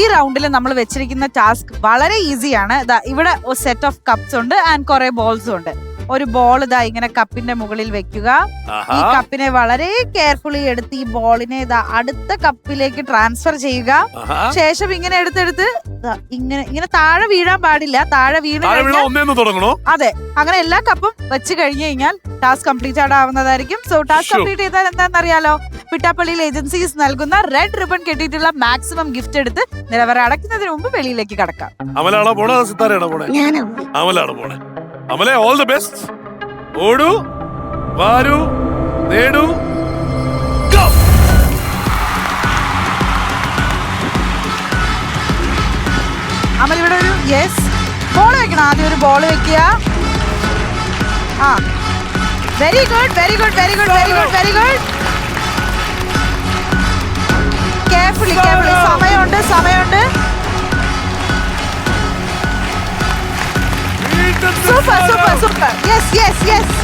ഈ റൗണ്ടിൽ നമ്മൾ വെച്ചിരിക്കുന്ന ടാസ്ക് വളരെ ഈസിയാണ്. ഇവിടെ സെറ്റ് ഓഫ് കപ്സ് ഉണ്ട് ആൻഡ് കുറെ ബോൾസും ഉണ്ട്. ഒരു ബോൾ ഇതാ ഇങ്ങനെ കപ്പിന്റെ മുകളിൽ വെക്കുക. ഈ കപ്പിനെ വളരെ കെയർഫുള്ളി എടുത്ത് ഈ ബോളിനെ അടുത്ത കപ്പിലേക്ക് ട്രാൻസ്ഫർ ചെയ്യുക. ശേഷം ഇങ്ങനെ എടുത്തെടുത്ത് ഇങ്ങനെ താഴെ വീഴാൻ പാടില്ല. താഴെ വീണ് അതെ, അങ്ങനെ എല്ലാ കപ്പും വെച്ച് കഴിഞ്ഞു കഴിഞ്ഞാൽ ടാസ്ക് കംപ്ലീറ്റ് ആവുന്നതായിരിക്കും. സോ ടാസ്ക് കംപ്ലീറ്റ് ചെയ്താൽ എന്താണെന്നറിയാലോ, പിട്ടാപ്പള്ളിയിൽ ഏജൻസീസ് നൽകുന്ന റെഡ് റിബൺ കെട്ടിയിട്ടുള്ള മാക്സിമം ഗിഫ്റ്റ് എടുത്ത് നിലവറ അടയ്ക്കുന്നതിന് മുമ്പ് വെളിയിലേക്ക് കടക്കാം. അമലെ, ഓൾ ദി ബെസ്റ്റ്. ഓടൂ, വാരൂ, നേടൂ. അമൽ ഇവിടെ ഒരു ബോൾ വെക്കണം. ആദ്യം ഒരു ബോൾ വെക്കുക. Very good, very good, very good, very good, very good. Carefully, carefully. സമയമുണ്ട്, സമയമുണ്ട്. Super, super, super. Yes, yes, yes.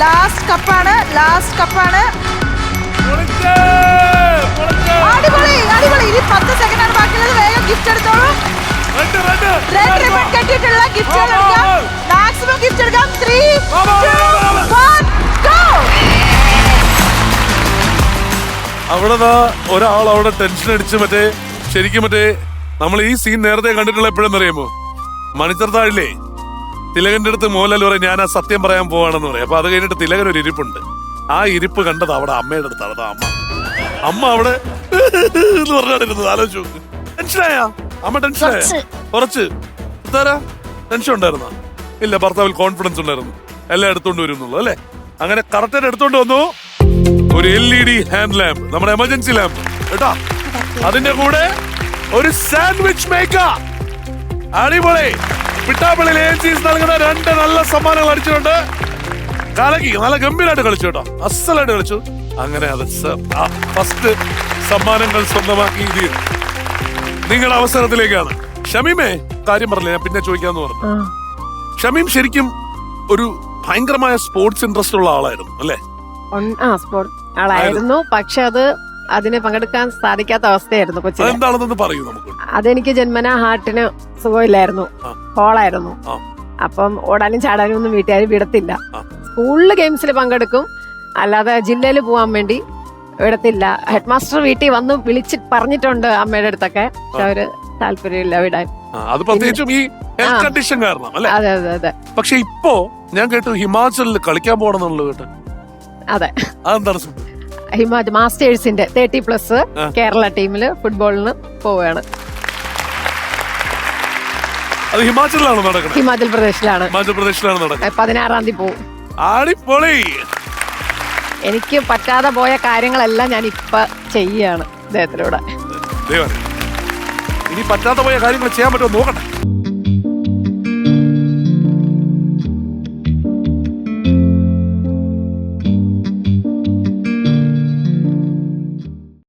Last കപ്പാണ്, ലാസ്റ്റ് കപ്പാണ്. അടിപൊളി, അടിപൊളി. ഇനി 10 സെക്കൻഡ് ആണ് ബാക്കിയുള്ളത്. വേഗം ഗിഫ്റ്റ് എടുത്തോളൂ. റെഡ് റിബൺ കെട്ടിയിട്ടുള്ള ഗിഫ്റ്റുകൾ എടുക്കാം. മാക്സിമം ഗിഫ്റ്റ് എടുക്കാം. 3, 2, 1, ഗോ. അവിടെ ഒരാൾ അവിടെ ടെൻഷൻ അടിച്ച് ശരിക്കും നമ്മൾ ഈ സീൻ നേരത്തെ കണ്ടിട്ടുള്ള എപ്പോഴെന്നറിയാമോ, മണിച്ചർത്താഴില്ലേ തിലകന്റെ അടുത്ത് മോഹൻലാൽ പറയും ഞാൻ ആ സത്യം പറയാൻ പോവാണെന്ന് പറയും. അപ്പൊ അത് കഴിഞ്ഞിട്ട് തിലകൻ ഒരു ഇരിപ്പുണ്ട്. ആ ഇരിപ്പ് കണ്ടത് അവിടെ അമ്മയുടെ അടുത്താണ്. അമ്മ അവിടെ എന്ന് പറഞ്ഞാണിരുന്നത്. ആലോചിച്ചു. ടെൻഷനായ അമ്മ? ടെൻഷനായ കുറച്ച്. ടെൻഷൻ ഉണ്ടായിരുന്ന? ഇല്ല, ഭർത്താവിൽ കോൺഫിഡൻസ് ഉണ്ടായിരുന്നു. എല്ലാം എടുത്തോണ്ട് വരുന്നുള്ളൂ അല്ലെ. അങ്ങനെ കറക്റ്റായിട്ട് എടുത്തോണ്ട് വന്നു ഒരു LED ഹാൻഡ് ലാമ്പ്, നമ്മുടെ എമർജൻസി ലാമ്പ് കേട്ടോ. അതിന്റെ കൂടെ ഒരു സാൻഡ്വിച്ച് മേക്കർ. അടിപൊളി. പിട്ടാപ്പള്ളിയിൽ ഏജൻസീസ് നൽകുന്ന 2 നല്ല സമ്മാനങ്ങൾ അടിച്ചുകൊണ്ട് കലക്കി നല്ല ഗംഭീരമായിട്ട് കളിച്ചു കേട്ടോ. അസലായിട്ട് കളിച്ചു. അങ്ങനെ അത് ഫസ്റ്റ് സമ്മാനങ്ങൾ സ്വന്തമാക്കി. നിങ്ങളുടെ അവസരത്തിലേക്കാണ്. ഷമീമേ, കാര്യം പറഞ്ഞില്ല, ഞാൻ പിന്നെ ചോദിക്കാന്ന് പറഞ്ഞു. ഷമീം ശരിക്കും ഒരു ഭയങ്കരമായ സ്പോർട്സ് ഇൻട്രസ്റ്റ് ഉള്ള ആളായിരുന്നു അല്ലേ? സ്പോർട്സ് ആളായിരുന്നു. പക്ഷെ അതിന് പങ്കെടുക്കാൻ സാധിക്കാത്ത അവസ്ഥയായിരുന്നു കൊച്ചിയിൽ. എന്താണെന്ന് പറയൂ നമുക്ക്. അതെനിക്ക് ജന്മനാ ഹാർട്ടിന് സുഖമില്ലായിരുന്നു, ഹോളായിരുന്നു. അപ്പം ഓടാനും ചാടാനും ഒന്നും വീട്ടുകാർ വിടത്തില്ല. സ്കൂളില് ഗെയിംസിൽ പങ്കെടുക്കും, അല്ലാതെ ജില്ലയിൽ പോവാൻ വേണ്ടി വിടത്തില്ല. ഹെഡ് മാസ്റ്റർ വീട്ടിൽ വന്ന് വിളിച്ച് പറഞ്ഞിട്ടുണ്ട് അമ്മയുടെ അടുത്തൊക്കെ. പക്ഷെ അവര് താല്പര്യമില്ല വിടാൻ. അത് പ്രത്യേകിച്ചും ഈ ഹെൽത്ത് കണ്ടീഷൻ കാരണം അല്ലേ? അതെ, അതെ, അതെ. പക്ഷെ ഇപ്പോ ഞാൻ കേട്ടു ഹിമാചലിൽ കളിക്കാൻ പോകണമെന്നുള്ളത് കേട്ടോ. അതെ, അതെന്താണ്? ഹിമാചൽ മാസ്റ്റേഴ്സിന്റെ 30+ കേരള ടീമില് ഫുട്ബോളിന് പോവുകയാണ്. അത് ഹിമാചലിലാണ് നടക്കുന്നത്? ഹിമാചൽ പ്രദേശിലാണ്. ഹിമാചൽ പ്രദേശിലാണ് നടക്കുന്നത്. 16-ാം തീയതി പോവും. അടിപൊളി. എനിക്ക് പറ്റാതെ പോയ കാര്യങ്ങളെല്ലാം ഞാൻ ഇപ്പൊ ചെയ്യാണ് ഇദ്ദേഹത്തിലൂടെ. ഇനി പറ്റാതെ പോയ കാര്യങ്ങൾ ചെയ്യാൻ പറ്റുമോ നോക്കട്ടെ.